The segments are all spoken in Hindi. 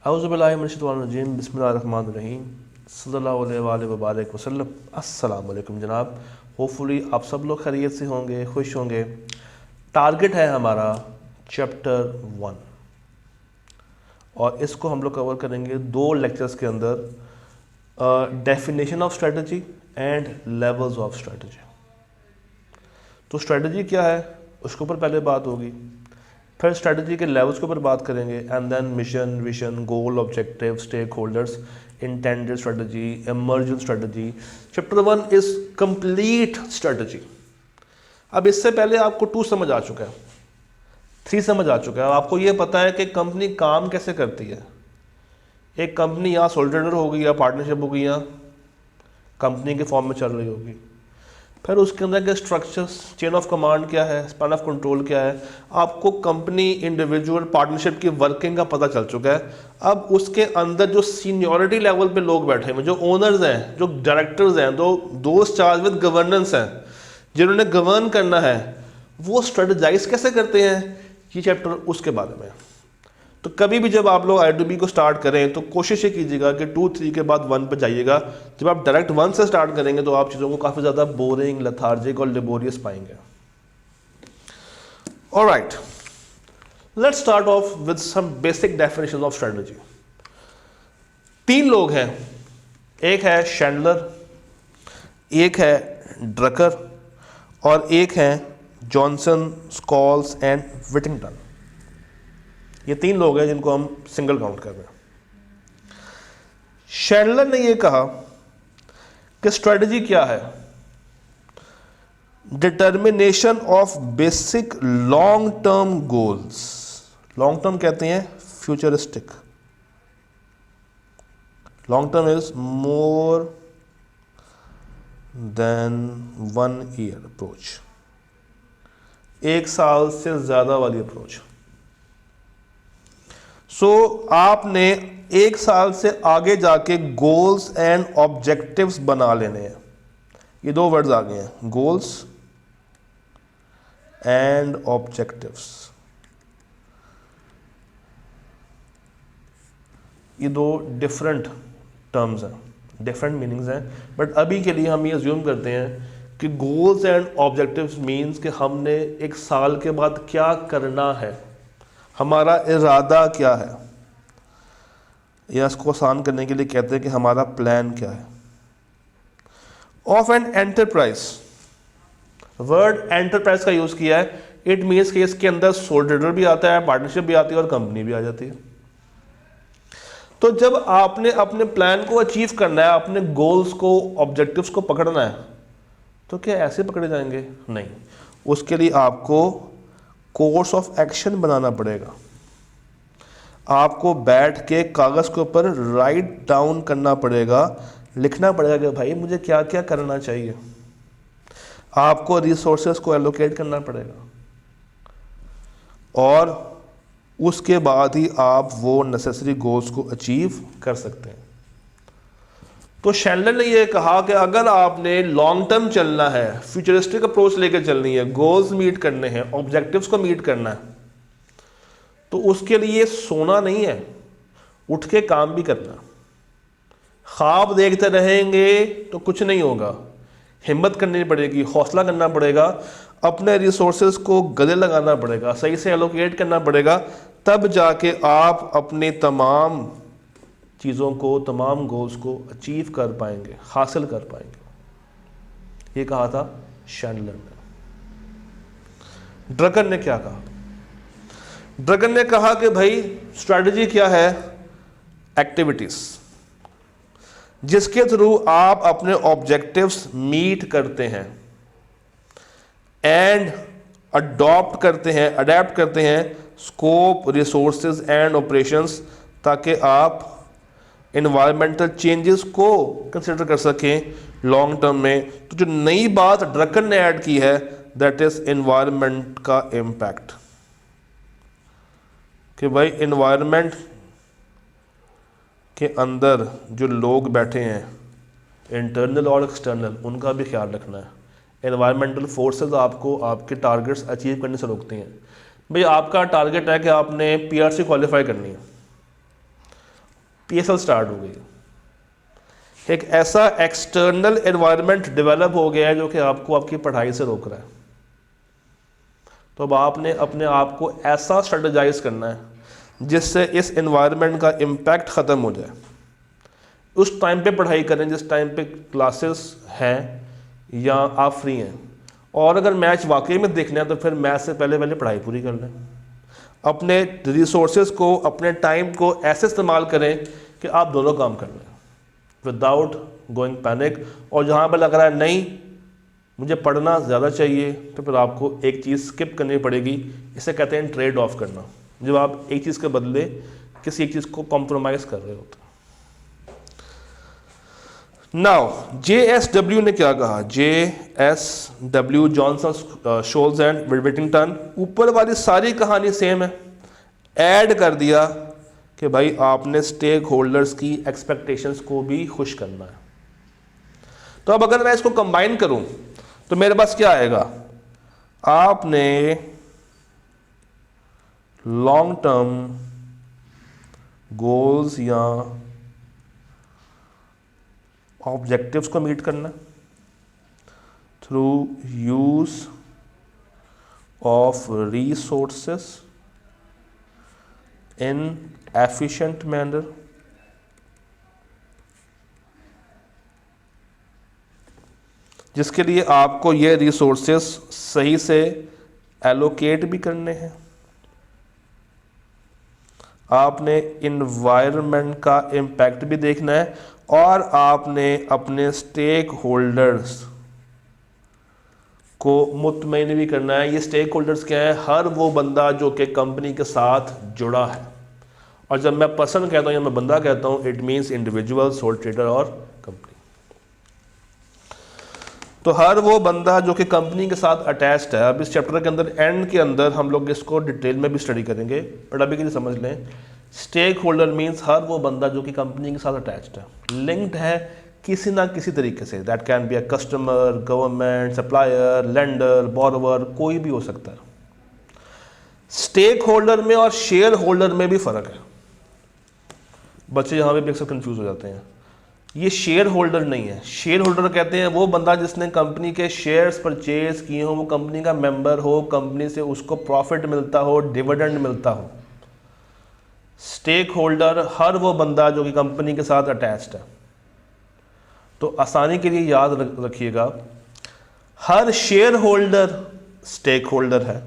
औज़ुबिल्लाहिमिनश्शैतानिर्रजीम बिस्मिल्लाहिर्रहमानिर्रहीम सल्लल्लाहु अलैहि वबारक वसल्लम। अस्सलाम वालेकुम जनाब। होपफुली आप सब लोग खैरियत से होंगे, खुश होंगे। टारगेट है हमारा चैप्टर 1 और इसको हम लोग कवर करेंगे 2 लेक्चर्स के अंदर, definition of strategy and levels of strategy. तो स्ट्रेटजी क्या है उसके ऊपर पहले बात होगी, फिर स्ट्रेटजी के लेवल्स के ऊपर बात करेंगे, and then mission, vision, goal, objective, stakeholders, intended strategy, emergent strategy. Chapter 1 is complete strategy. अब इससे पहले आपको 2 समझ आ चुका है, 3 समझ आ चुका है। आपको ये पता है कि कंपनी काम कैसे करती है। एक कंपनी या सोल ट्रेडर होगी या पार्टनरशिप होगी या कंपनी के फॉर्म में चल रही होगी। फिर उसके अंदर के स्ट्रक्चर्स, चेन ऑफ कमांड क्या है, स्पैन ऑफ कंट्रोल क्या है, आपको कंपनी, इंडिविजुअल, पार्टनरशिप की वर्किंग का पता चल चुका है। अब उसके अंदर जो सीनियरिटी लेवल पे लोग बैठे हैं, जो ओनर्स हैं, जो डायरेक्टर्स हैं, दोस्त चार्ज विद गवर्नेंस हैं, जिन्होंने गवर्न करना है, वो स्ट्रेटजाइज कैसे करते हैं, ये चैप्टर उसके बारे में। तो कभी भी जब आप लोग IITB को स्टार्ट करें तो कोशिश ये कीजिएगा कि 2, 3 के बाद 1 पे जाइएगा। जब आप डायरेक्ट 1 से स्टार्ट करेंगे तो आप चीज़ों को काफ़ी ज़्यादा बोरिंग, लेथार्जिक और लेबोरियस पाएंगे। Alright, let's start off with some basic definition of strategy. 3 लोग हैं, एक है शैंडलर, एक है ड्रकर और एक है जॉनसन, स्कॉल्स एंड विटिंगटन। ये 3 लोग हैं जिनको हम सिंगल काउंट कर रहे हैं। शैंडलर ने ये कहा कि स्ट्रेटजी क्या है, determination of basic long term goals. Long term कहते हैं futuristic. Long term is more than 1 year approach, 1 साल से ज्यादा वाली अप्रोच। आपने 1 साल से आगे जाके गोल्स एंड ऑब्जेक्टिव्स बना लेने हैं। ये 2 वर्ड्स आ गए हैं, गोल्स एंड ऑब्जेक्टिव्स। ये 2 डिफरेंट टर्म्स हैं, डिफरेंट मीनिंग्स हैं, बट अभी के लिए हम ये अज्यूम करते हैं कि गोल्स एंड ऑब्जेक्टिव्स मीन्स कि हमने 1 साल के बाद क्या करना है, हमारा इरादा क्या है, या इसको आसान करने के लिए कहते हैं कि हमारा प्लान क्या है। Of an enterprise, word enterprise का यूज किया है। इट मीन्स कि इसके अंदर सोल ट्रेडर भी आता है, पार्टनरशिप भी आती है और कंपनी भी आ जाती है। तो जब आपने अपने प्लान को अचीव करना है, अपने गोल्स को, ऑब्जेक्टिव्स को पकड़ना है, तो क्या ऐसे पकड़े जाएंगे? नहीं, उसके लिए आपको कोर्स ऑफ एक्शन बनाना पड़ेगा। आपको बैठ के कागज के ऊपर राइट डाउन करना पड़ेगा, लिखना पड़ेगा कि भाई मुझे क्या क्या करना चाहिए। आपको रिसोर्सेस को एलोकेट करना पड़ेगा और उसके बाद ही आप वो नेसेसरी गोल्स को अचीव कर सकते हैं। तो शैंडलर ने यह कहा कि अगर आपने लॉन्ग टर्म चलना है, फ्यूचरिस्टिक अप्रोच लेकर चलनी है, गोल्स मीट करने हैं, ऑब्जेक्टिव्स को मीट करना है, तो उसके लिए सोना नहीं है, उठ के काम भी करना। ख्वाब देखते रहेंगे तो कुछ नहीं होगा, हिम्मत करनी पड़ेगी, हौसला करना पड़ेगा, अपने रिसोर्सेज को गले लगाना पड़ेगा, सही से एलोकेट करना पड़ेगा, तब जाके आप अपने तमाम चीज़ों को, तमाम गोल्स को अचीव कर पाएंगे, हासिल कर पाएंगे। ये कहा था शैंडलर ने। ड्रकर ने क्या कहा? ड्रकर ने कहा कि भाई स्ट्रैटेजी क्या है? एक्टिविटीज जिसके थ्रू आप अपने ऑब्जेक्टिव्स मीट करते हैं एंड अडॉप्ट करते हैं, अडेप्ट करते हैं स्कोप, रिसोर्सेज एंड ऑपरेशंस, ताकि आप इन्वायरमेंटल चेंजेस को कंसिडर कर सकें लॉन्ग टर्म में। तो जो नई बात ड्रकर ने ऐड की है दैट इज इन्वायरमेंट का इम्पैक्ट, कि भाई इन्वायरमेंट के अंदर जो लोग बैठे हैं, इंटरनल और एक्सटर्नल, उनका भी ख्याल रखना है। इन्वायरमेंटल फोर्सेस आपको आपके टारगेट्स अचीव करने से रोकती हैं। भाई आपका टारगेट है कि आपने PRC क्वालिफाई करनी है, PSL स्टार्ट हो गई, एक ऐसा एक्सटर्नल एनवायरनमेंट डेवलप हो गया है जो कि आपको आपकी पढ़ाई से रोक रहा है। तो अब आपने अपने आप को ऐसा स्ट्रेटजाइज करना है जिससे इस एनवायरनमेंट का इम्पैक्ट ख़त्म हो जाए। उस टाइम पे पढ़ाई करें जिस टाइम पे क्लासेस हैं या आप फ्री हैं, और अगर मैच वाकई में देखना है तो फिर मैच से पहले पहले पढ़ाई पूरी कर लें। अपने रिसोर्सेज को, अपने टाइम को ऐसे इस्तेमाल करें कि आप दोनों काम कर लें विदाउट गोइंग पैनिक। और जहाँ पर लग रहा है नहीं मुझे पढ़ना ज़्यादा चाहिए, तो फिर आपको एक चीज़ स्किप करनी पड़ेगी। इसे कहते हैं ट्रेड ऑफ करना, जब आप एक चीज़ के बदले किसी एक चीज़ को कॉम्प्रोमाइज़ कर रहे होते हैं। नाउ JSW ने क्या कहा, JSW जॉनसन शोल्स एंड विटिंगटन, ऊपर वाली सारी कहानी सेम है, ऐड कर दिया कि भाई आपने स्टेक होल्डर्स की एक्सपेक्टेशंस को भी खुश करना है। तो अब अगर मैं इसको कंबाइन करूं तो मेरे पास क्या आएगा, आपने लॉन्ग टर्म गोल्स या ऑब्जेक्टिव्स को मीट करना through use of resources in efficient manner, जिसके लिए आपको ये रिसोर्सेस सही से एलोकेट भी करने हैं। आपने इन्वायरमेंट का इम्पैक्ट भी देखना है और आपने अपने स्टेक होल्डर्स को मुतमईन भी करना है। ये स्टेक होल्डर्स क्या है, हर वो बंदा जो कि कंपनी के साथ जुड़ा है। और जब मैं पर्सन कहता हूँ या मैं बंदा कहता हूँ, it means individual, soul trader और कंपनी। तो हर वो बंदा जो कि कंपनी के साथ अटैच्ड है। अब इस चैप्टर के अंदर एंड के अंदर हम लोग इसको डिटेल में भी स्टडी करेंगे, बट अभी के लिए समझ लें, स्टेक होल्डर मीन्स हर वो बंदा जो कि कंपनी के साथ अटैच्ड है, लिंक्ड है किसी ना किसी तरीके से। That can be a customer, government, supplier, lender, borrower, कोई भी हो सकता है। स्टेक होल्डर में और शेयर होल्डर में भी फ़र्क है। बच्चे यहाँ पे भी अक्सर कंफ्यूज हो जाते हैं। ये शेयर होल्डर नहीं है। शेयर होल्डर कहते हैं वो बंदा जिसने कंपनी के शेयर्स परचेज किए हो, वो कंपनी का मेंबर हो, कंपनी से उसको प्रॉफिट मिलता हो, डिविडेंड मिलता हो। स्टेक होल्डर हर वो बंदा जो कि कंपनी के साथ अटैच्ड है। तो आसानी के लिए याद रखिएगा, हर शेयर होल्डर स्टेक होल्डर है,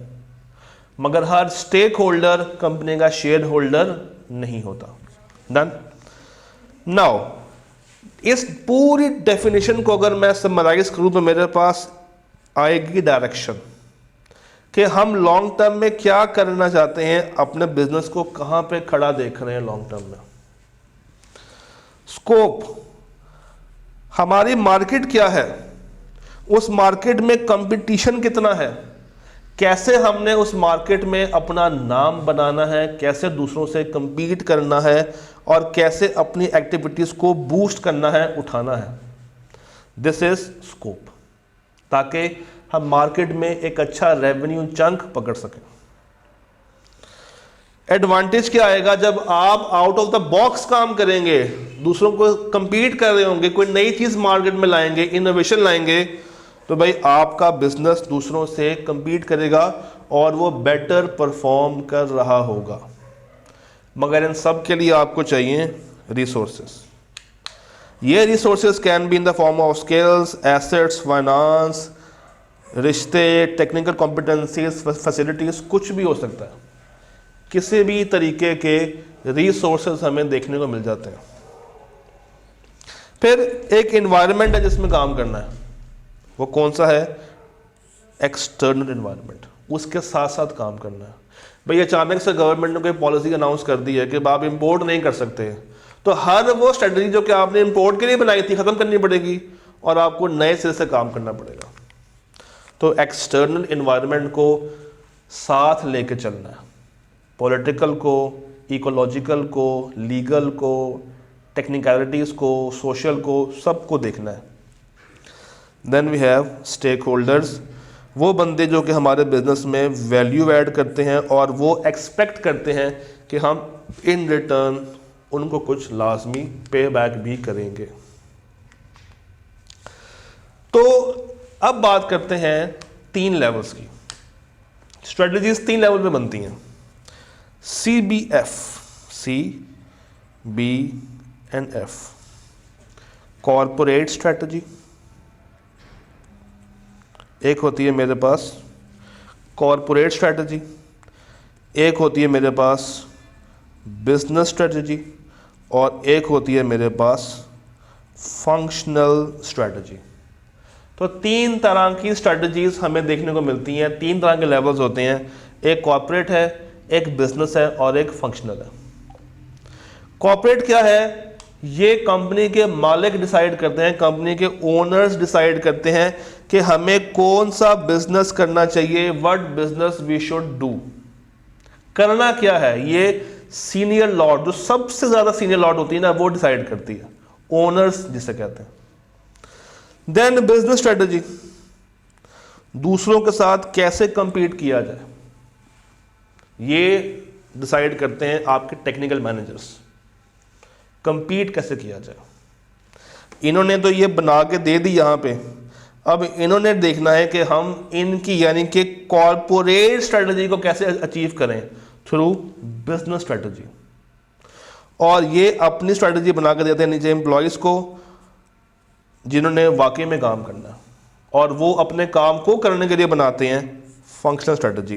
मगर हर स्टेक होल्डर कंपनी का शेयर होल्डर नहीं होता। डन। नाउ इस पूरी डेफिनेशन को अगर मैं समराइज करूं तो मेरे पास आएगी डायरेक्शन कि हम लॉन्ग टर्म में क्या करना चाहते हैं, अपने बिजनेस को कहां पे खड़ा देख रहे हैं लॉन्ग टर्म में। स्कोप, हमारी मार्केट क्या है, उस मार्केट में कंपटीशन कितना है, कैसे हमने उस मार्केट में अपना नाम बनाना है, कैसे दूसरों से compete करना है और कैसे अपनी एक्टिविटीज़ को बूस्ट करना है, उठाना है। दिस इज स्कोप, ताकि हम मार्केट में एक अच्छा रेवेन्यू चंक पकड़ सकें। एडवांटेज क्या आएगा, जब आप आउट ऑफ द बॉक्स काम करेंगे, दूसरों को compete कर रहे होंगे, कोई नई चीज़ मार्केट में लाएंगे, इनोवेशन लाएंगे, तो भाई आपका बिजनेस दूसरों से compete करेगा और वो बेटर परफॉर्म कर रहा होगा। मगर इन सब के लिए आपको चाहिए रिसोर्सेस। ये resources can be in the form of skills, assets, finance, रिश्ते, टेक्निकल कॉम्पिटेंसीज, फैसिलिटीज, कुछ भी हो सकता है। किसी भी तरीके के रिसोर्सेस हमें देखने को मिल जाते हैं। फिर एक एनवायरनमेंट है जिसमें काम करना है, वो कौन सा है, एक्सटर्नल एनवायरनमेंट, उसके साथ साथ काम करना है। भाई अचानक से गवर्नमेंट ने कोई पॉलिसी अनाउंस कर दी है कि आप इंपोर्ट नहीं कर सकते, तो हर वो स्ट्रेटजी जो कि आपने इंपोर्ट के लिए बनाई थी ख़त्म करनी पड़ेगी और आपको नए सिरे से काम करना पड़ेगा। तो एक्सटर्नल एनवायरनमेंट को साथ लेके चलना है, पॉलिटिकल को, इकोलॉजिकल को, लीगल को, टेक्निकलिटीज़ को, सोशल को, सबको देखना है। Then we have stakeholders, वो बंदे जो कि हमारे बिजनेस में वैल्यू ऐड करते हैं और वो एक्सपेक्ट करते हैं कि हम इन रिटर्न उनको कुछ लाजमी पे बैक भी करेंगे। तो अब बात करते हैं 3 लेवल्स की। स्ट्रेटजीज 3 लेवल पे बनती हैं, CBF, C, B and F। Corporate strategy, एक होती है मेरे पास कॉरपोरेट स्ट्रेटजी, एक होती है मेरे पास बिजनेस स्ट्रेटजी, और एक होती है मेरे पास फंक्शनल स्ट्रेटजी। तो 3 तरह की स्ट्रेटजीज हमें देखने को मिलती हैं, 3 तरह के लेवल्स होते हैं, एक कॉरपोरेट है, एक बिजनेस है और एक फंक्शनल है। कॉरपोरेट क्या है? ये कंपनी के मालिक डिसाइड करते हैं, कंपनी के ओनर्स डिसाइड करते हैं कि हमें कौन सा बिजनेस करना चाहिए, what business we should do. करना क्या है ये सीनियर लॉर्ड, जो सबसे ज्यादा सीनियर लॉर्ड होती है ना, वो डिसाइड करती है, ओनर्स जिसे कहते हैं। देन बिजनेस स्ट्रेटजी, दूसरों के साथ कैसे कंपीट किया जाए, ये डिसाइड करते हैं आपके टेक्निकल मैनेजर्स, कंपीट कैसे किया जाए। इन्होंने तो ये बना के दे दी यहाँ पे, अब इन्होंने देखना है कि हम इनकी यानी कि कॉरपोरेट स्ट्रेटजी को कैसे अचीव करें थ्रू बिजनेस स्ट्रेटजी। और ये अपनी स्ट्रेटजी बना के देते हैं नीचे एम्प्लॉयज़ को, जिन्होंने वाकई में काम करना है, और वो अपने काम को करने के लिए बनाते हैं फंक्शनल स्ट्रेटजी,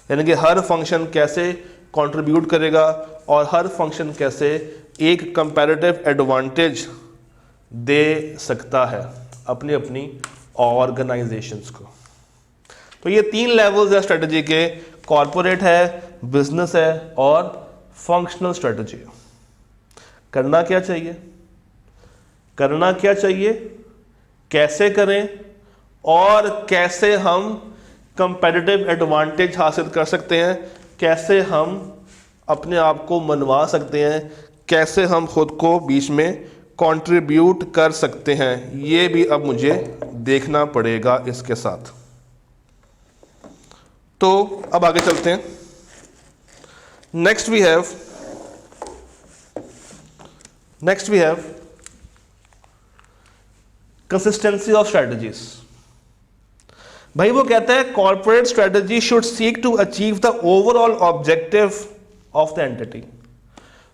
यानी कि हर फंक्शन कैसे कंट्रीब्यूट करेगा और हर फंक्शन कैसे एक कंपैरेटिव एडवांटेज दे सकता है अपनी अपनी ऑर्गेनाइजेशंस को। तो ये 3 लेवल्स है स्ट्रेटजी के, कॉरपोरेट है, बिजनेस है और फंक्शनल स्ट्रेटजी। करना क्या चाहिए, करना क्या चाहिए, कैसे करें और कैसे हम कंपैरेटिव एडवांटेज हासिल कर सकते हैं, कैसे हम अपने आप को मनवा सकते हैं, कैसे हम खुद को बीच में कंट्रीब्यूट कर सकते हैं, ये भी अब मुझे देखना पड़ेगा इसके साथ। तो अब आगे चलते हैं। Next we have consistency of strategies. भाई वो कहता है corporate strategy should seek to achieve the overall objective of the entity.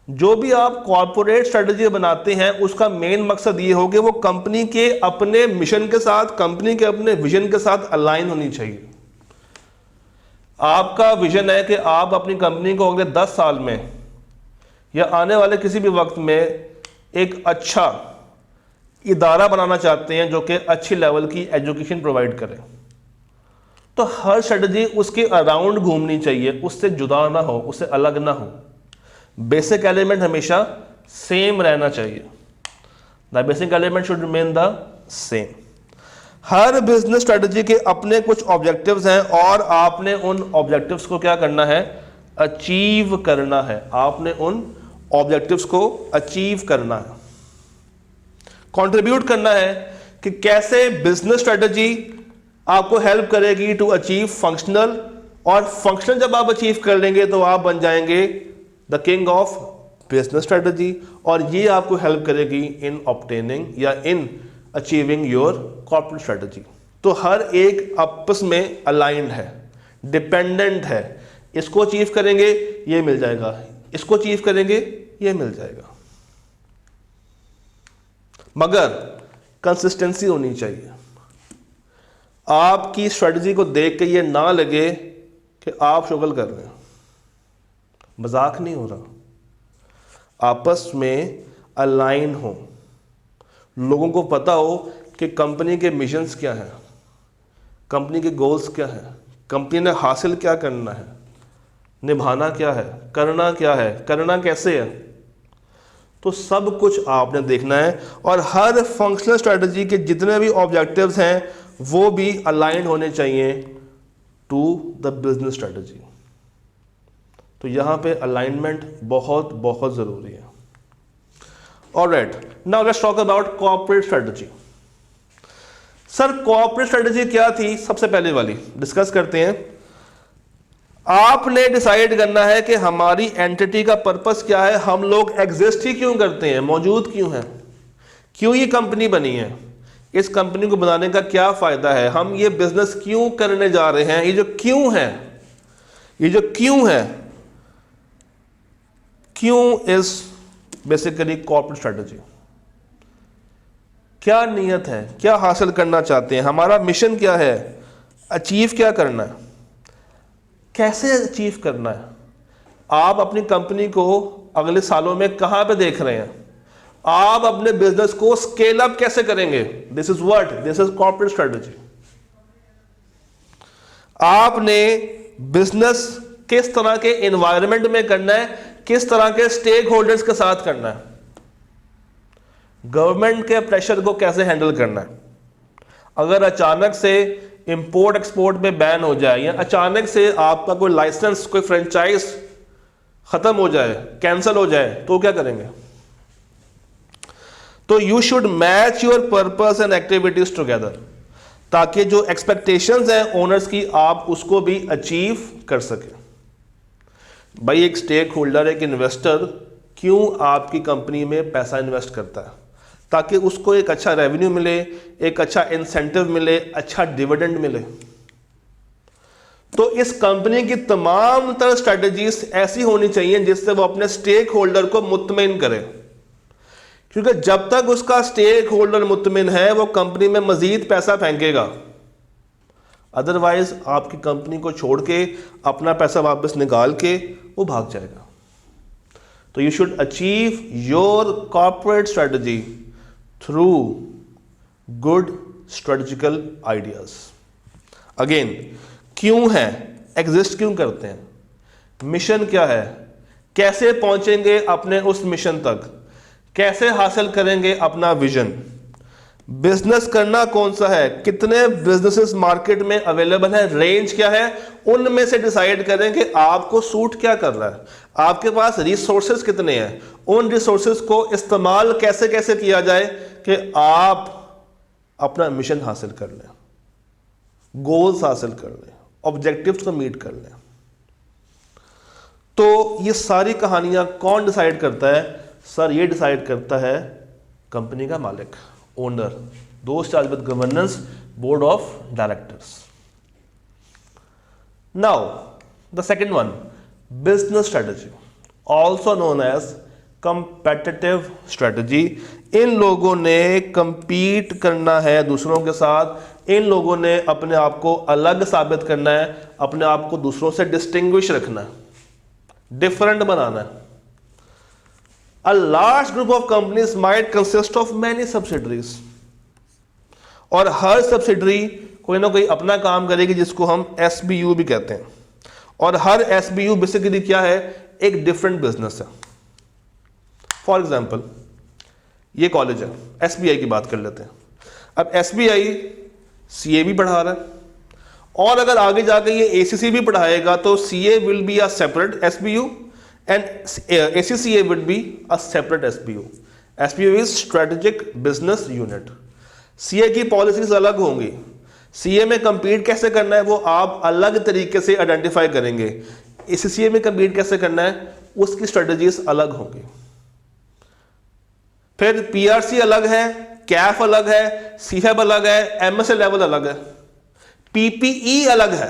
जो भी आप कॉर्पोरेट स्ट्रेटजी बनाते हैं उसका मेन मकसद ये हो कि वो कंपनी के अपने मिशन के साथ, कंपनी के अपने विजन के साथ अलाइन होनी चाहिए। आपका विजन है कि आप अपनी कंपनी को अगले 10 साल में या आने वाले किसी भी वक्त में एक अच्छा इदारा बनाना चाहते हैं जो कि अच्छी लेवल की एजुकेशन प्रोवाइड करे, तो हर स्ट्रेटजी उसके अराउंड घूमनी चाहिए, उससे जुदा ना हो, उससे अलग ना हो। बेसिक एलिमेंट हमेशा सेम रहना चाहिए, the basic element should remain the same. Her business strategy के अपने कुछ ऑब्जेक्टिव्स हैं और आपने उन ऑब्जेक्टिव्स को क्या करना है, अचीव करना है। आपने उन ऑब्जेक्टिव्स को अचीव करना है, कंट्रीब्यूट करना है कि कैसे बिजनेस स्ट्रेटजी आपको हेल्प करेगी टू अचीव फंक्शनल, और फंक्शनल जब आप अचीव कर लेंगे तो आप बन जाएंगे the king of business strategy, और ये आपको हेल्प करेगी इन ऑब्टेनिंग या in achieving your corporate strategy. तो हर एक आपस में अलाइंड है, डिपेंडेंट है। इसको अचीव करेंगे ये मिल जाएगा, इसको अचीव करेंगे ये मिल जाएगा, मगर कंसिस्टेंसी होनी चाहिए। आपकी स्ट्रेटजी को देख के ये ना लगे कि आप स्ट्रगल कर रहे हैं, मजाक नहीं हो रहा। आपस में अलाइन हो, लोगों को पता हो कि कंपनी के मिशंस क्या हैं, कंपनी के गोल्स क्या हैं, कंपनी ने हासिल क्या करना है, निभाना क्या है, करना कैसे है। तो सब कुछ आपने देखना है, और हर फंक्शनल स्ट्रेटजी के जितने भी ऑब्जेक्टिव्स हैं वो भी अलाइन होने चाहिए टू द बिजनेस स्ट्रेटजी। तो यहाँ पे अलाइनमेंट बहुत बहुत ज़रूरी है। Alright, now let's talk about corporate strategy. Sir corporate strategy क्या थी? सबसे पहले वाली डिस्कस करते हैं। आपने डिसाइड करना है कि हमारी एंटिटी का पर्पस क्या है, हम लोग एग्जिस्ट ही क्यों करते हैं, मौजूद क्यों हैं, क्यों ये कंपनी बनी है, इस कंपनी को बनाने का क्या फायदा है, हम ये बिजनेस क्यों करने जा रहे हैं। ये जो क्यों है, ये जो क्यों है, क्यों इज बेसिकली कॉर्पोरेट स्ट्रेटजी। क्या नीयत है, क्या हासिल करना चाहते हैं, हमारा मिशन क्या है, अचीव क्या करना है, कैसे अचीव करना है, आप अपनी कंपनी को अगले सालों में कहां पे देख रहे हैं, आप अपने बिजनेस को स्केल अप कैसे करेंगे। This is what, this is corporate strategy. आपने बिजनेस किस तरह के एनवायरनमेंट में करना है, किस तरह के स्टेक होल्डर्स के साथ करना है, गवर्नमेंट के प्रेशर को कैसे हैंडल करना है। अगर अचानक से इंपोर्ट एक्सपोर्ट में बैन हो जाए या अचानक से आपका कोई लाइसेंस, कोई फ्रेंचाइज खत्म हो जाए, कैंसिल हो जाए, तो क्या करेंगे। तो you should match your purpose and activities together, ताकि जो एक्सपेक्टेशंस हैं ओनर्स की, आप उसको भी अचीव कर सके। भाई एक स्टेक होल्डर, एक इन्वेस्टर क्यों आपकी कंपनी में पैसा इन्वेस्ट करता है, ताकि उसको एक अच्छा रेवेन्यू मिले, एक अच्छा इंसेंटिव मिले, अच्छा डिविडेंड मिले। तो इस कंपनी की तमाम तरह स्ट्रेटजीज ऐसी होनी चाहिए जिससे वो अपने स्टेक होल्डर को मुतमिन करे, क्योंकि जब तक उसका स्टेक होल्डर मुतमिन है वो कंपनी में मजीद पैसा फेंकेगा, अदरवाइज आपकी कंपनी को छोड़ के अपना पैसा वापस निकाल के वो भाग जाएगा। तो you should achieve your corporate strategy through good strategical ideas. Again, क्यों है, एग्जिस्ट क्यों करते हैं, मिशन क्या है, कैसे पहुंचेंगे अपने उस मिशन तक, कैसे हासिल करेंगे अपना विजन, बिजनेस करना कौन सा है, कितने बिजनेसेस मार्केट में अवेलेबल है, रेंज क्या है, उनमें से डिसाइड करें कि आपको सूट क्या कर रहा है, आपके पास रिसोर्सेज कितने हैं, उन रिसोर्सेज को इस्तेमाल कैसे कैसे किया जाए कि आप अपना मिशन हासिल कर लें, गोल्स हासिल कर लें, ऑब्जेक्टिव्स को मीट कर लें। तो ये सारी कहानियां कौन डिसाइड करता है सर? ये डिसाइड करता है कंपनी का मालिक, owner, those charge with governance, board of directors. Now the second one, business strategy, also known as competitive strategy. इन लोगों ने कंपीट करना है दूसरों के साथ, इन लोगों ने अपने आप को अलग साबित करना है, अपने आप को दूसरों से डिस्टिंग्विश रखना है, डिफरेंट बनाना है। A large group of companies might consist of many subsidiaries, और हर सब्सिडरी कोई ना कोई अपना काम करेगी जिसको हम SBU भी कहते हैं, और हर SBU बेसिकली क्या है, एक डिफरेंट बिजनेस है। फॉर एग्जाम्पल ये कॉलेज है, SBI की बात कर लेते हैं। अब SBI CA भी पढ़ा रहा है, और अगर आगे जाके ये ACC भी पढ़ाएगा तो CA will be a separate SBU and ACCA would be a separate SBU. SBU is Strategic Business Unit. CA की पॉलिसीज अलग होंगी, CA में compete कैसे करना है वो आप अलग तरीके से आइडेंटिफाई करेंगे, ACCA में compete कैसे करना है उसकी स्ट्रेटजीज अलग होंगी। फिर PRC अलग है, CAF अलग है, CFAB अलग है, MSA लेवल अलग है, PPE अलग है।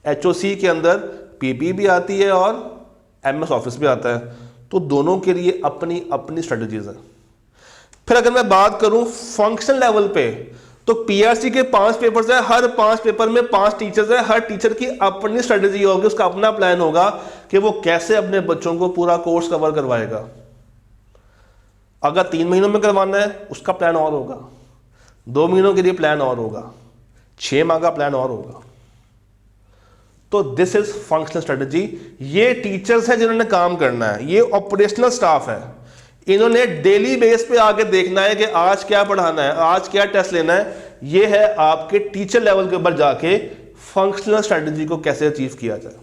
HOC के अंदर PPE भी आती है और MS ऑफिस भी आता है, तो दोनों के लिए अपनी अपनी स्ट्रेटजीज है। फिर अगर मैं बात करूं फंक्शन लेवल पे, तो PRC के 5 पेपर्स है, हर 5 पेपर में 5 टीचर्स है, हर टीचर की अपनी स्ट्रेटजी होगी, उसका अपना प्लान होगा कि वो कैसे अपने बच्चों को पूरा कोर्स कवर करवाएगा। अगर 3 महीनों में करवाना है उसका प्लान और होगा, 2 महीनों के लिए प्लान और होगा, 6 माह का प्लान और होगा। तो दिस इज फंक्शनल स्ट्रेटजी। ये टीचर्स हैं जिन्होंने काम करना है, ये ऑपरेशनल स्टाफ है, इन्होंने डेली बेस पे आके देखना है कि आज क्या पढ़ाना है, आज क्या टेस्ट लेना है। ये है आपके टीचर लेवल के ऊपर जाके फंक्शनल स्ट्रेटजी को कैसे अचीव किया जाए।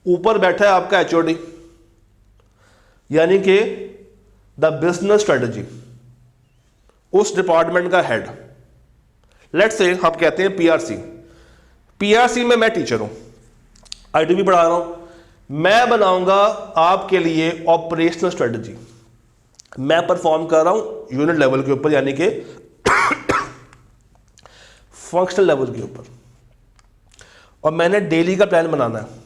ऊपर बैठा है आपका HOD, यानी कि द बिजनेस स्ट्रेटजी, उस डिपार्टमेंट का हेड। लेट्स से हम कहते हैं PRC। पीआरसी में मैं टीचर हूं, आईटी भी पढ़ा रहा हूं, मैं बनाऊंगा आपके लिए ऑपरेशनल स्ट्रेटजी। मैं परफॉर्म कर रहा हूं यूनिट लेवल के ऊपर, यानी कि फंक्शनल लेवल के ऊपर, और मैंने डेली का प्लान बनाना है।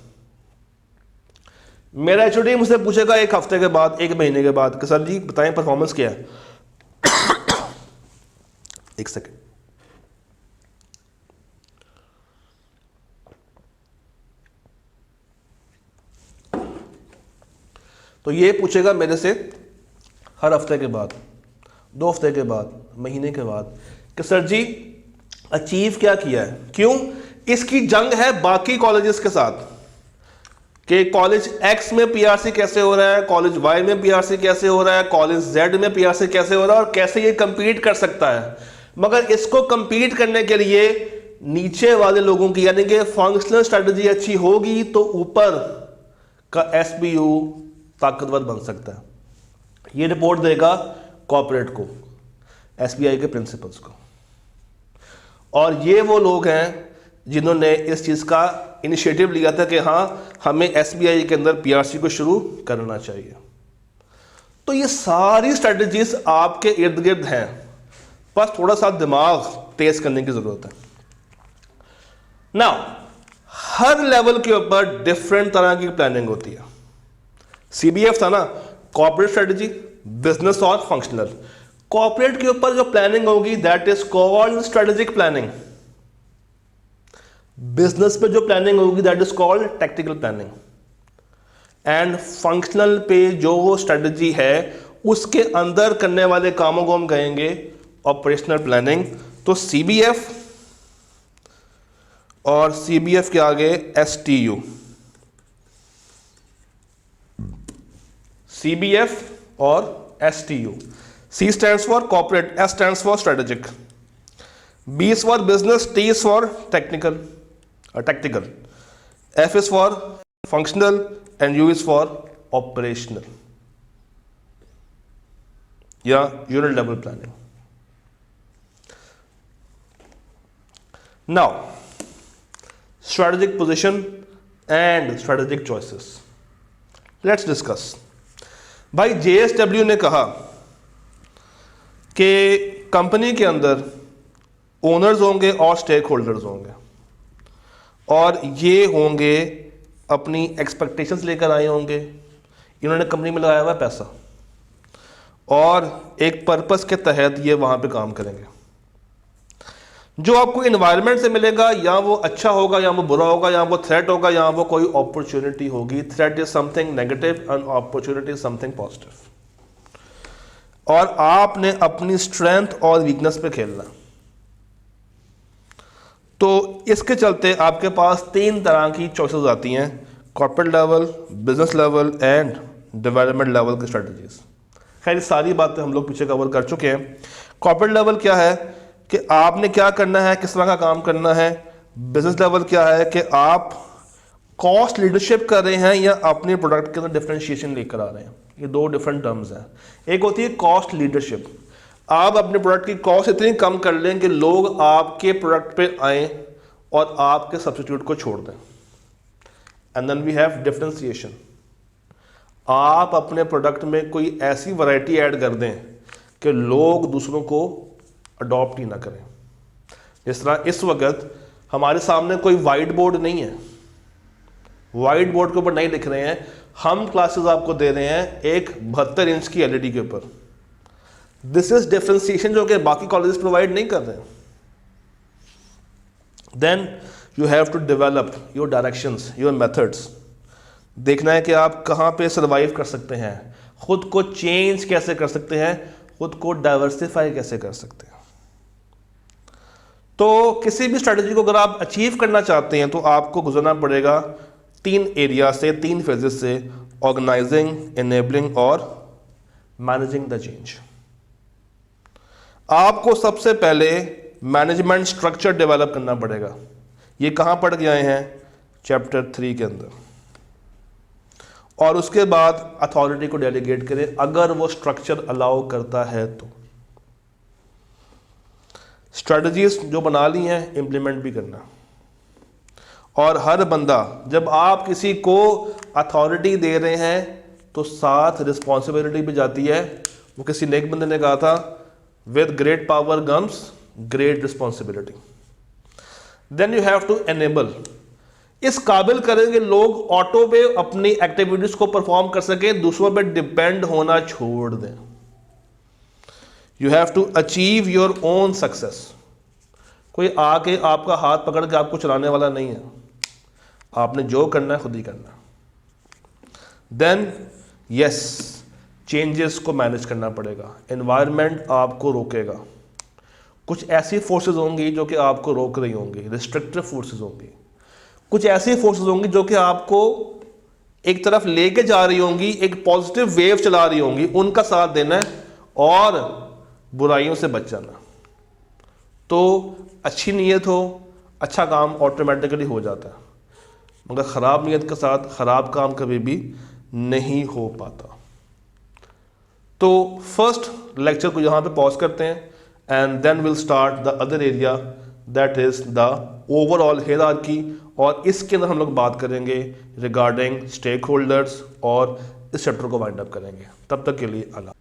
मेरा एचओडी मुझसे पूछेगा एक हफ्ते के बाद, एक महीने के बाद कि सर जी बताएं परफॉर्मेंस क्या है। एक सेकेंड, तो ये पूछेगा मेरे से हर हफ्ते के बाद, 2 हफ्ते के बाद, महीने के बाद कि सर जी अचीव क्या किया है। क्यों? इसकी जंग है बाकी कॉलेजेस के साथ कि कॉलेज एक्स में पीआरसी कैसे हो रहा है, कॉलेज वाई में पीआरसी कैसे हो रहा है, कॉलेज जेड में पीआरसी कैसे हो रहा है, और कैसे ये कंपीट कर सकता है। मगर इसको कंपीट करने के लिए नीचे वाले लोगों की, यानी कि फंक्शनल स्ट्रेटजी अच्छी होगी तो ऊपर का एसबीयू ताकतवर बन सकता है। ये रिपोर्ट देगा कॉर्पोरेट को, एसबीआई के प्रिंसिपल्स को, और ये वो लोग हैं जिन्होंने इस चीज़ का इनिशिएटिव लिया था कि हाँ हमें एसबीआई के अंदर पीआरसी को शुरू करना चाहिए। तो ये सारी स्ट्रेटजीज आपके इर्द गिर्द हैं, बस थोड़ा सा दिमाग तेज करने की जरूरत है। नाउ हर लेवल के ऊपर डिफरेंट तरह की प्लानिंग होती है। सीबीएफ था ना, कॉर्पोरेट स्ट्रेटजी, बिजनेस और फंक्शनल। कॉर्पोरेट के ऊपर जो प्लानिंग होगी that is called strategic planning. Business पे जो प्लानिंग होगी that is called technical planning. And functional पे जो स्ट्रेटजी है उसके अंदर करने वाले कामों को हम कहेंगे ऑपरेशनल प्लानिंग। तो सीबीएफ और सीबीएफ के आगे एसटीयू, सीबीएफ और STU. C stands for corporate, S stands for strategic, B is for business, T is for technical, F is for functional and U is for operational या unit level planning. Now strategic position and strategic choices, let's discuss। भाई JSW ने कहा कि कंपनी के अंदर ओनर्स होंगे और स्टेक होल्डर्स होंगे, और ये होंगे अपनी एक्सपेक्टेशंस लेकर आए होंगे। इन्होंने कंपनी में लगाया हुआ पैसा और एक पर्पस के तहत ये वहाँ पे काम करेंगे। जो आपको इन्वायरमेंट से मिलेगा या वो अच्छा होगा या वो बुरा होगा, या वो थ्रेट होगा या वो कोई अपॉर्चुनिटी होगी। Threat is something negative and opportunity is something positive. और आपने अपनी स्ट्रेंथ और वीकनेस पे खेलना। तो इसके चलते आपके पास 3 तरह की चॉइसेस आती हैं, corporate level, business level and development level की स्ट्रेटजीज। खैर सारी बातें हम लोग पीछे कवर कर चुके हैं। कॉर्पोरेट लेवल क्या है कि आपने क्या करना है, किस तरह का काम करना है। बिजनेस लेवल क्या है कि आप कॉस्ट लीडरशिप कर रहे हैं या अपने प्रोडक्ट के अंदर डिफरेंशिएशन लेकर आ रहे हैं। ये 2 डिफरेंट टर्म्स हैं। एक होती है कॉस्ट लीडरशिप, आप अपने प्रोडक्ट की कॉस्ट इतनी कम कर लें कि लोग आपके प्रोडक्ट पे आएँ और आपके सब्स्टिट्यूट को छोड़ दें। And then we have differentiation, आप अपने प्रोडक्ट में कोई ऐसी वैरायटी ऐड कर दें कि लोग दूसरों को अडॉप्ट ही ना करें। जिस तरह इस वक्त हमारे सामने कोई वाइट बोर्ड नहीं है, वाइट बोर्ड के ऊपर नहीं लिख रहे हैं, हम क्लासेस आपको दे रहे हैं एक 72 इंच की एलईडी के ऊपर। दिस इज डिफरेंशिएशन जो कि बाकी कॉलेजेस प्रोवाइड नहीं कर रहे हैं। Then you have to develop your directions, your methods. देखना है कि आप कहाँ पे सर्वाइव कर सकते हैं, खुद को चेंज कैसे कर सकते हैं, खुद को डाइवर्सिफाई कैसे कर सकते हैं। तो किसी भी स्ट्रैटेजी को अगर आप अचीव करना चाहते हैं तो आपको गुजरना पड़ेगा 3 एरिया से, 3 फेजेस से, ऑर्गेनाइजिंग, एनेबलिंग और मैनेजिंग द चेंज। आपको सबसे पहले मैनेजमेंट स्ट्रक्चर डेवलप करना पड़ेगा। ये कहाँ पढ़ के आए हैं? चैप्टर 3 के अंदर। और उसके बाद अथॉरिटी को डेलीगेट करें अगर वो स्ट्रक्चर अलाउ करता है तो। स्ट्रेटजीज जो बना ली हैं इम्प्लीमेंट भी करना। और हर बंदा, जब आप किसी को अथॉरिटी दे रहे हैं तो साथ रिस्पॉन्सिबिलिटी भी जाती है। वो किसी नेक बंदे ने कहा था, with great power comes great responsibility. Then you have to enable, इस काबिल करेंगे लोग ऑटो पे अपनी एक्टिविटीज को परफॉर्म कर सके, दूसरों पे डिपेंड होना छोड़ दें। You have to achieve your own success. कोई आके आपका हाथ पकड़ के आपको चलाने वाला नहीं है, आपने जो करना है खुद ही करना है। देन यस, चेंजेस को मैनेज करना पड़ेगा। एनवायरनमेंट आपको रोकेगा, कुछ ऐसी फोर्सेस होंगी जो कि आपको रोक रही होंगी, रिस्ट्रिक्टिव फोर्सेस होंगी, कुछ ऐसी फोर्सेस होंगी जो कि आपको एक तरफ लेके जा रही होंगी, एक पॉजिटिव वेव चला रही होंगी, उनका साथ देना है और बुराइयों से बच जाना। तो अच्छी नीयत हो, अच्छा काम ऑटोमेटिकली हो जाता है, मगर ख़राब नीयत के साथ ख़राब काम कभी भी नहीं हो पाता। तो फर्स्ट लेक्चर को यहाँ पे पॉज करते हैं and then will start the other area, that is the overall hierarchy, और इसके अंदर हम लोग बात करेंगे रिगार्डिंग स्टेक होल्डर्स और इस चैप्टर को वाइंड अप करेंगे। तब तक के लिए अल्लाह।